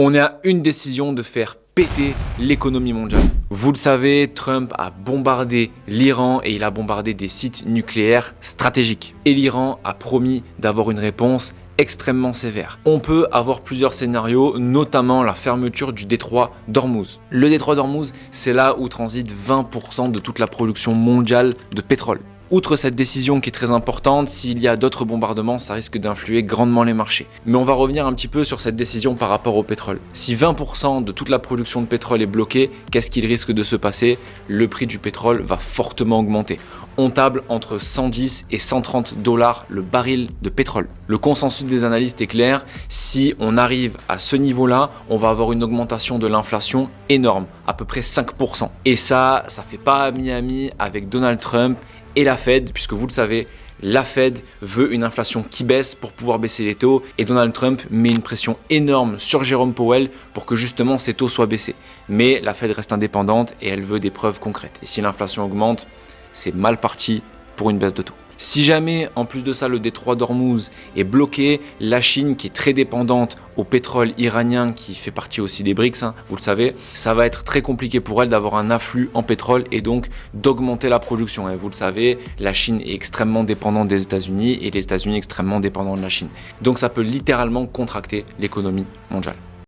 On est à une décision de faire péter l'économie mondiale. Vous le savez, Trump a bombardé l'Iran et il a bombardé des sites nucléaires stratégiques. Et l'Iran a promis d'avoir une réponse extrêmement sévère. On peut avoir plusieurs scénarios, notamment la fermeture du détroit d'Ormuz. Le détroit d'Ormuz, c'est là où transite 20% de toute la production mondiale de pétrole. Outre cette décision qui est très importante, s'il y a d'autres bombardements, ça risque d'influer grandement les marchés. Mais on va revenir un petit peu sur cette décision par rapport au pétrole. Si 20% de toute la production de pétrole est bloquée, qu'est-ce qu'il risque de se passer? Le prix du pétrole va fortement augmenter. On table entre 110 et 130 $ le baril de pétrole. Le consensus des analystes est clair, si on arrive à ce niveau-là, on va avoir une augmentation de l'inflation énorme, à peu près 5%. Et ça fait pas ami-ami avec Donald Trump et la Fed, puisque vous le savez, la Fed veut une inflation qui baisse pour pouvoir baisser les taux et Donald Trump met une pression énorme sur Jérôme Powell pour que justement ces taux soient baissés. Mais la Fed reste indépendante et elle veut des preuves concrètes. Et si l'inflation augmente, c'est mal parti pour une baisse de taux. Si jamais, en plus de ça, le détroit d'Ormuz est bloqué, la Chine, qui est très dépendante au pétrole iranien, qui fait partie aussi des BRICS, vous le savez, ça va être très compliqué pour elle d'avoir un afflux en pétrole et donc d'augmenter la production. Et vous le savez, la Chine est extrêmement dépendante des États-Unis et les États-Unis extrêmement dépendants de la Chine. Donc ça peut littéralement contracter l'économie mondiale.